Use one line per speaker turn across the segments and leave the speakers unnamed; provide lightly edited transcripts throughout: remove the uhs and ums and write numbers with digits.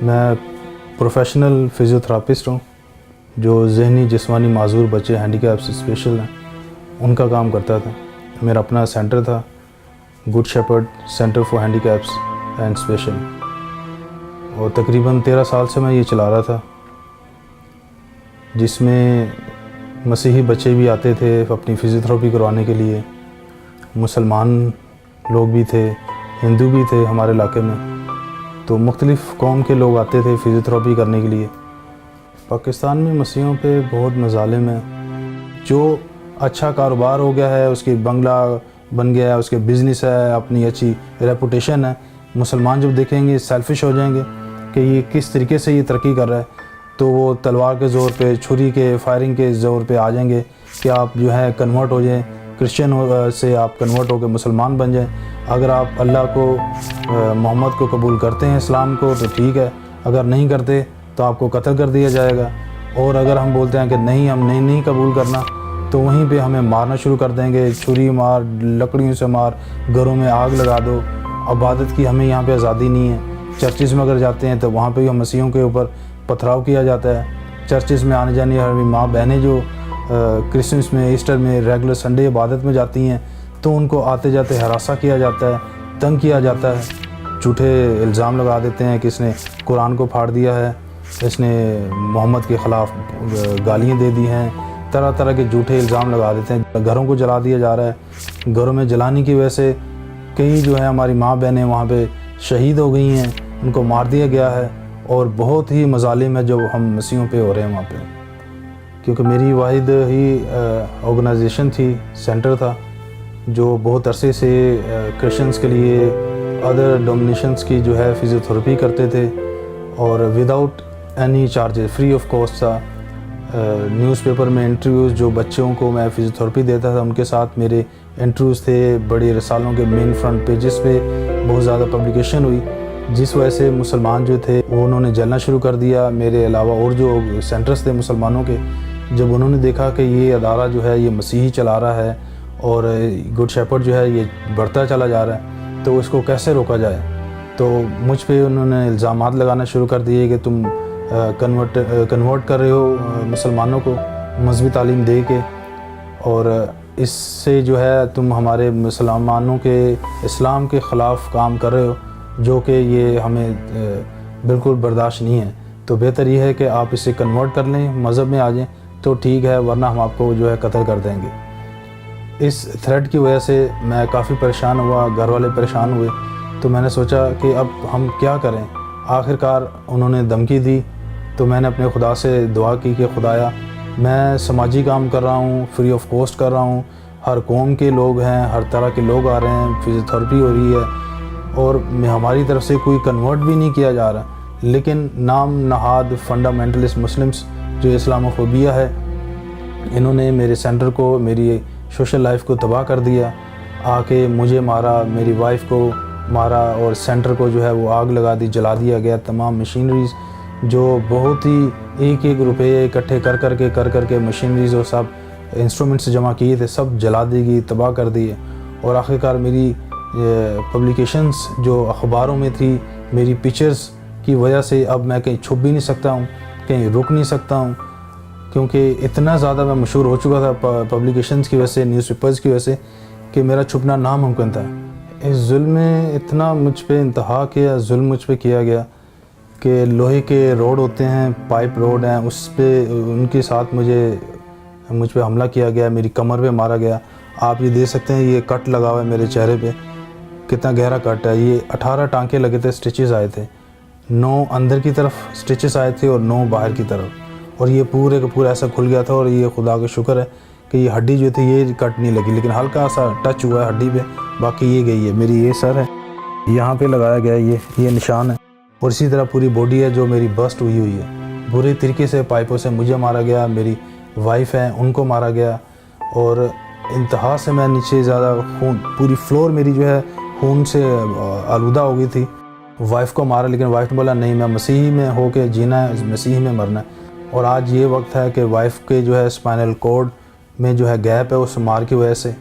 मैं प्रोफेशनल फ़िज़ियोथेरापिस्ट हूँ जो ज़हनी जिस्मानी माज़ूर बच्चे हैंडीकैप्स स्पेशल हैं उनका काम करता था। मेरा अपना सेंटर था, Good Shepherd Centre for handicaps and special, और तकरीबन 13 साल से मैं ये चला रहा था, जिसमें मसीही बच्चे भी आते थे अपनी फ़िज़ियोथेरेपी करवाने के लिए, मुसलमान लोग भी थे, हिंदू भी थे हमारे इलाके में, तो मुख्तलिफ़ कौम के लोग आते थे फ़िज़ियोथेरेपी करने के लिए। पाकिस्तान में मसीहों पे बहुत मज़ालिम है। जो अच्छा कारोबार हो गया है, उसकी बंगला बन गया है, उसके बिज़नेस है, अपनी अच्छी रेपुटेशन है, मुसलमान जब देखेंगे सेल्फिश हो जाएंगे कि ये किस तरीके से ये तरक्की कर रहा है, तो वो तलवार के ज़ोर पे, छुरी के फायरिंग के ज़ोर पे आ जाएंगे कि आप जो है कन्वर्ट हो जाएं, क्रिश्चियन से आप कन्वर्ट होकर मुसलमान बन जाएं। अगर आप अल्लाह को, मोहम्मद को कबूल करते हैं, इस्लाम को, तो ठीक है, अगर नहीं करते तो आपको कत्ल कर दिया जाएगा। और अगर हम बोलते हैं कि नहीं, हम नहीं कबूल करना, तो वहीं पे हमें मारना शुरू कर देंगे, छुरी मार, लकड़ियों से मार, घरों में आग लगा दो। इबादत की हमें यहाँ पे आज़ादी नहीं है। चर्चिज़ में अगर जाते हैं तो वहाँ पे भी हम मसीहों के ऊपर पथराव किया जाता है। चर्चिज़ में आने जाने वाली माँ बहनें जो क्रिसमस में, ईस्टर में, रेगुलर संडे इबादत में जाती हैं, तो उनको आते जाते हरासा किया जाता है, तंग किया जाता है, झूठे इल्ज़ाम लगा देते हैं कि इसने कुरान को फाड़ दिया है, इसने मोहम्मद के ख़िलाफ़ गालियाँ दे दी हैं, तरह तरह के झूठे इल्ज़ाम लगा देते हैं। घरों को जला दिया जा रहा है। घरों में जलाने की वजह से कई जो है हमारी माँ बहनें वहाँ पे शहीद हो गई हैं, उनको मार दिया गया है, और बहुत ही मज़ालिम है जो हम मसीहों पे हो रहे हैं वहाँ पे। क्योंकि मेरी वाहिद ही ऑर्गेनाइजेशन थी, सेंटर था, जो बहुत अरसे से क्रिश्चियंस के लिए, अदर डोमिनेशंस की जो है फ़िज़ियोथेरेपी करते थे, और without any charges, free of cost था। न्यूज़पेपर में इंटरव्यूज़ जो बच्चों को मैं फ़िज़ियोथेरेपी देता था, उनके साथ मेरे इंटरव्यूज़ थे, बड़े रसालों के मेन फ्रंट पेजेस पे बहुत ज़्यादा पब्लिकेशन हुई, जिस वजह से मुसलमान जो थे वो उन्होंने जलना शुरू कर दिया। मेरे अलावा और जो सेंटर्स थे मुसलमानों के, जब उन्होंने देखा कि ये अदारा जो है ये मसीही चला रहा है और गुड शेपर्ड जो है ये बढ़ता चला जा रहा है, तो इसको कैसे रोका जाए, तो मुझ पे उन्होंने इल्ज़ामात लगाना शुरू कर दिए कि तुम कन्वर्ट कर रहे हो मुसलमानों को मजहबी तालीम दे के, और इससे जो है तुम हमारे मुसलमानों के इस्लाम के ख़िलाफ़ काम कर रहे हो, जो कि ये हमें बिल्कुल बर्दाश्त नहीं है। तो बेहतर ये है कि आप इसे कन्वर्ट कर लें, मज़हब में आ जाएं, तो ठीक है, वरना हम आपको जो है कत्ल कर देंगे। इस थ्रेट की वजह से मैं काफ़ी परेशान हुआ, घर वाले परेशान हुए, तो मैंने सोचा कि अब हम क्या करें। आखिरकार उन्होंने धमकी दी, तो मैंने अपने खुदा से दुआ की कि खुदाया, मैं समाजी काम कर रहा हूँ, फ्री ऑफ कॉस्ट कर रहा हूँ, हर कौम के लोग हैं, हर तरह के लोग आ रहे हैं, फ़िज़ियोथेरेपी हो रही है, और हमारी तरफ से कोई कन्वर्ट भी नहीं किया जा रहा, लेकिन नाम नहाद फंडामेंटलिस्ट मुस्लिम्स जो इस्लामोफोबिया है, इन्होंने मेरे सेंटर को, मेरी सोशल लाइफ को तबाह कर दिया। आके मुझे मारा, मेरी वाइफ को मारा, और सेंटर को जो है वो आग लगा दी, जला दिया गया। तमाम मशीनरीज़ जो बहुत ही एक रुपये इकट्ठे कर के मशीनरीज़ और सब इंस्ट्रूमेंट्स जमा किए थे, सब जला दी गई, तबाह कर दिए। और आखिरकार मेरी पब्लिकेशंस जो अखबारों में थी, मेरी पिक्चर्स की वजह से अब मैं कहीं छुप भी नहीं सकता हूँ, कहीं रुक नहीं सकता हूँ, क्योंकि इतना ज़्यादा मैं मशहूर हो चुका था पब्लिकेशंस की वजह से, न्यूज़पेपर्स की वजह से, कि मेरा छुपना नामुमकिन था। इस जुल्म में इतना मुझ पे इंतहा किया, जुल्म मुझ पे किया गया कि लोहे के रोड होते हैं, पाइप रोड हैं, उस पे उनके साथ मुझ पे हमला किया गया, मेरी कमर पे मारा गया। आप ये देख सकते हैं, ये कट लगा हुआ है मेरे चेहरे पे, कितना गहरा कट है। ये 18 टांके लगे थे, स्टिचेस आए थे, 9 अंदर की तरफ स्टिचेस आए थे और 9 बाहर की तरफ, और ये पूरे का पूरा ऐसा खुल गया था। और ये खुदा का शुक्र है कि ये हड्डी जो थी ये कट नहीं लगी, लेकिन हल्का सा टच हुआ है हड्डी पे, बाकी ये गई है। मेरी ये सर है, यहाँ पे लगाया गया है, ये निशान है, और इसी तरह पूरी बॉडी है जो मेरी बस्ट हुई है। बुरे तरीके से पाइपों से मुझे मारा गया, मेरी वाइफ है उनको मारा गया, और इंतहा से मैं नीचे ज़्यादा खून, पूरी फ्लोर मेरी जो है खून से आलूदा हो गई थी। वाइफ को मारा, लेकिन वाइफ ने बोला नहीं, मैं मसीही में हो के जीना है, मसीही में मरना है। और आज ये वक्त है कि वाइफ के जो है स्पाइनल कॉर्ड में जो है गैप है उस मार की वजह से,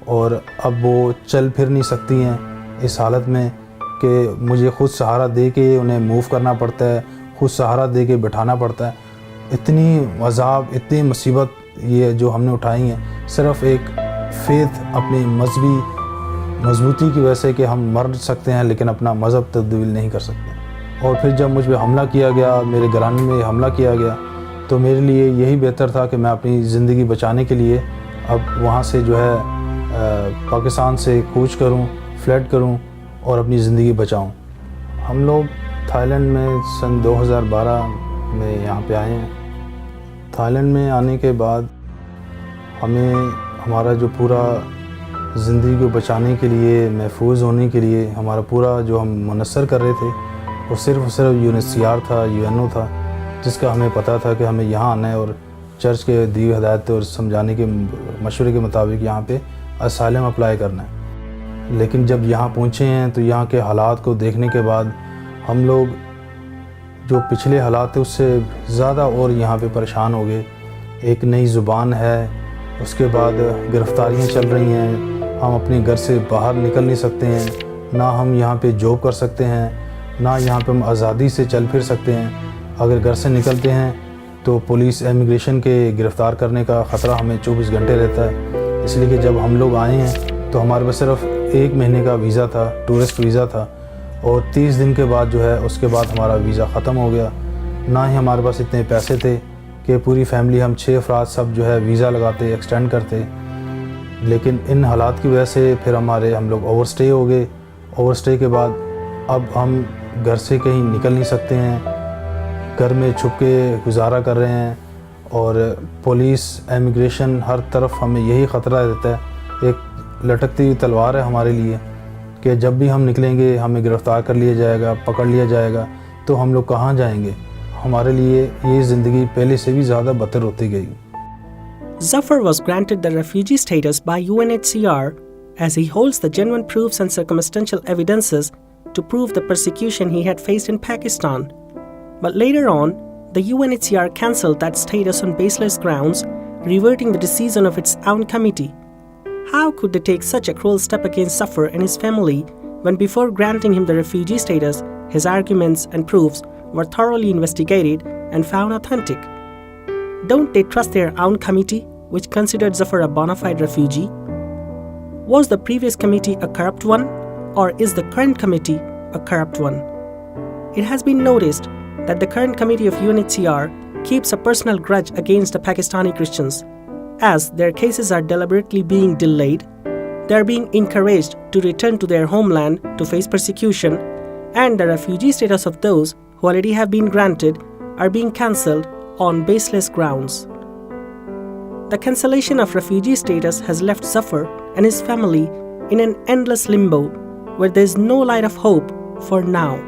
और अब वो चल फिर नहीं सकती हैं इस हालत में कि मुझे खुद सहारा दे के उन्हें मूव करना पड़ता है, खुद सहारा दे के बिठाना पड़ता है। इतनी अज़ाब, इतनी मुसीबत ये जो हमने उठाई हैं सिर्फ़ एक फेथ, अपनी मजहबी मजबूती की वजह से कि हम मर सकते हैं लेकिन अपना मज़हब तब्दील नहीं कर सकते। और फिर जब मुझ पर हमला किया गया, मेरे घराने में हमला किया गया, तो मेरे लिए यही बेहतर था कि मैं अपनी ज़िंदगी बचाने के लिए अब वहाँ से जो है पाकिस्तान से कूच करूँ, फ्लड करूँ और अपनी ज़िंदगी बचाऊँ। हम लोग थाईलैंड में सन 2012 में यहाँ पे आए हैं। थाईलैंड में आने के बाद हमें हमारा जो पूरा ज़िंदगी को बचाने के लिए, महफूज होने के लिए हमारा पूरा जो हम मुनस्सर कर रहे थे वो सिर्फ़ UNHCR था, UNO था, जिसका हमें पता था कि हमें यहाँ आना है और चर्च के दी हुई हिदायत और समझाने के मशवरे के मुताबिक यहाँ पे असाइलम अप्लाई करना है। लेकिन जब यहाँ पहुँचे हैं तो यहाँ के हालात को देखने के बाद हम लोग जो पिछले हालात थे उससे ज़्यादा और यहाँ पे परेशान हो गए। एक नई ज़ुबान है, उसके बाद गिरफ़्तारियाँ चल रही हैं, हम अपने घर से बाहर निकल नहीं सकते हैं, ना हम यहाँ पे जॉब कर सकते हैं, ना यहाँ पे हम आज़ादी से चल फिर सकते हैं। अगर घर से निकलते हैं तो पुलिस इमिग्रेशन के गिरफ़्तार करने का ख़तरा हमें 24 घंटे रहता है। इसलिए कि जब हम लोग आए हैं तो हमारे पास सिर्फ 1 महीने का वीज़ा था, टूरिस्ट वीज़ा था, और 30 दिन के बाद जो है उसके बाद हमारा वीज़ा ख़त्म हो गया। ना ही हमारे पास इतने पैसे थे कि पूरी फैमिली, हम 6 अफराद सब जो है वीज़ा लगाते, एक्सटेंड करते। लेकिन इन हालात की वजह से फिर हम लोग ओवरस्टे हो गए। ओवरस्टे के बाद अब हम घर से कहीं निकल नहीं सकते हैं, घर में छुप के गुजारा कर रहे हैं, और पुलिस, इमिग्रेशन, हर तरफ हमें यही ख़तरा रहता है। एक लटकती हुई तलवार है हमारे लिए कि जब भी हम निकलेंगे हमें गिरफ़्तार कर लिया जाएगा, पकड़ लिया जाएगा, तो हम लोग कहाँ जाएंगे। हमारे लिए ये ज़िंदगी पहले से भी ज़्यादा बदतर होती गई।
Zafar was granted the refugee status by UNHCR as he holds the genuine proofs and circumstantial evidences to prove the persecution he had faced in Pakistan. But later on, the UNHCR cancelled that status on baseless grounds, reverting the decision of its own committee. How could they take such a cruel step against Zafar and his family when before granting him the refugee status, his arguments and proofs were thoroughly investigated and found authentic? Don't they trust their own committee, which considered Zafar a bona fide refugee? Was the previous committee a corrupt one, or is the current committee a corrupt one? It has been noticed that the current committee of UNHCR keeps a personal grudge against the Pakistani Christians. As their cases are deliberately being delayed, they are being encouraged to return to their homeland to face persecution, and the refugee status of those who already have been granted are being cancelled on baseless grounds. The cancellation of refugee status has left Zafar and his family in an endless limbo where there is no light of hope for now.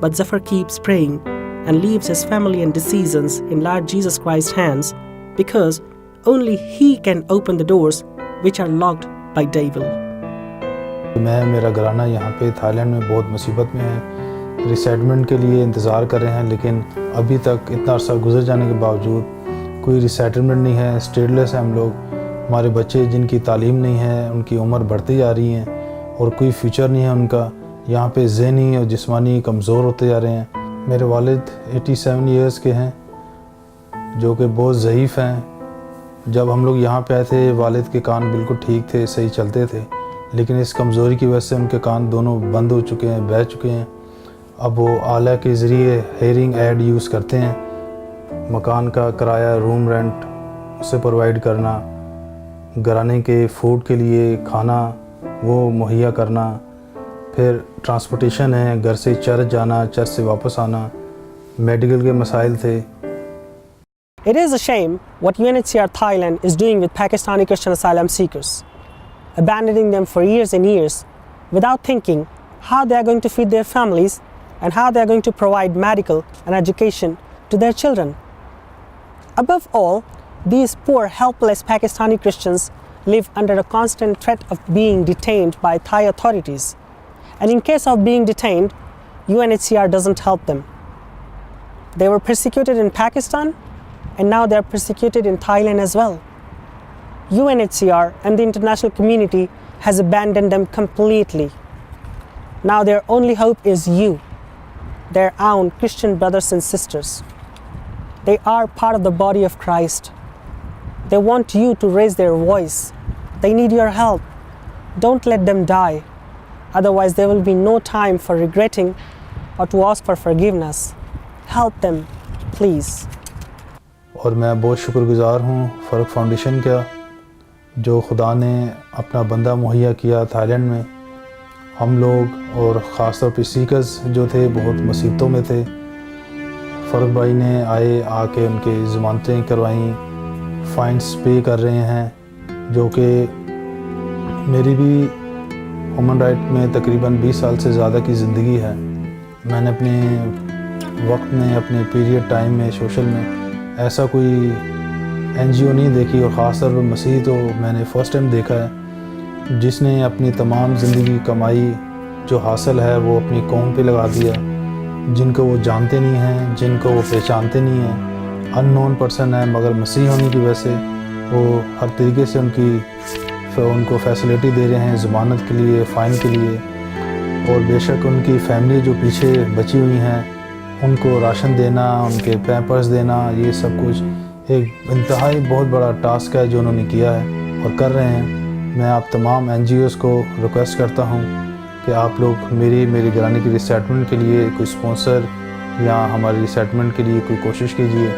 But Zafar keeps praying and leaves his family and decisions in Lord Jesus Christ's hands, because only He can open the doors which are locked by devil.
मेरा घराना यहाँ पे Thailand में बहुत मुसीबत में है, resettlement के लिए इंतज़ार कर रहे हैं, लेकिन अभी तक इतना अर्सा गुजर जाने के बावजूद कोई रिसेटलमेंट नहीं है। स्टेटलेस है हम लोग। हमारे बच्चे जिनकी तालीम नहीं है, उनकी उम्र बढ़ती जा रही है और कोई फ्यूचर नहीं है उनका। यहाँ पे ज़हनी और जिस्मानी कमज़ोर होते जा रहे हैं। मेरे वालिद 87 इयर्स के हैं, जो कि बहुत ज़ईफ़ हैं। जब हम लोग यहाँ पे आए थे वालिद के कान बिल्कुल ठीक थे, सही चलते थे, लेकिन इस कमज़ोरी की वजह से उनके कान दोनों बंद हो चुके हैं, बह चुके हैं। अब वो आला के ज़रिए हेयरिंग ऐड यूज़ करते हैं। मकान का किराया, रूम रेंट उसे प्रोवाइड करना, घराने के फूड के लिए खाना वो मुहैया करना, फिर ट्रांसपोर्टेशन है, घर से चर्च जाना, चर्च से वापस आना, मेडिकल के मसाइल थे।
It is a shame what UNHCR Thailand is doing with Pakistani Christian asylum seekers, abandoning them for years and years without thinking how they are going to feed their families and how they are going to provide medical and education to their children. Above all, these poor, helpless Pakistani Christians live under a constant threat of being detained by Thai authorities. And in case of being detained, UNHCR doesn't help them. They were persecuted in Pakistan, and now they are persecuted in Thailand as well. UNHCR and the international community has abandoned them completely. Now their only hope is you, their own Christian brothers and sisters. They are part of the body of Christ. They want you to raise their voice. They need your help. Don't let them die. Otherwise there will be no time for regretting or to ask for forgiveness. Help them, please.
और मैं बहुत शुक्रगुज़ार हूँ फ़र्क foundation का, जो खुदा ने अपना बंदा मुहैया किया थाईलैंड में। हम लोग और ख़ास तौर पे सीकर्स जो थे बहुत मुसीबतों में थे। फ़र्क भाई ने आके उनके ज़मानतें करवाईं, फ़ाइन्स पे कर रहे हैं, जो कि मेरी भी ह्यूमन राइट में तकरीबन 20 साल से ज़्यादा की ज़िंदगी है। मैंने अपने वक्त में, अपने पीरियड टाइम में, सोशल में ऐसा कोई NGO नहीं देखी, और ख़ास तौर पर मसीह तो मैंने फ़र्स्ट टाइम देखा है, जिसने अपनी तमाम ज़िंदगी कमाई जो हासिल है वो अपनी कौम पे लगा दिया, जिनको वो जानते नहीं हैं, जिनको वो पहचानते नहीं हैं, अननोन पर्सन है, मगर मसीह होने की वजह से वो हर तरीके से उनको फैसिलिटी दे रहे हैं ज़मानत के लिए, फ़ाइन के लिए। और बेशक उनकी फैमिली जो पीछे बची हुई हैं उनको राशन देना, उनके पैम्पर्स देना, ये सब कुछ एक इंतहाई बहुत बड़ा टास्क है जो उन्होंने किया है और कर रहे हैं। मैं आप तमाम NGOs को रिक्वेस्ट करता हूँ कि आप लोग मेरी घराने की रिसेटलमेंट के लिए कोई स्पॉन्सर या हमारी रिसेटलमेंट के लिए कोई कोशिश कीजिए।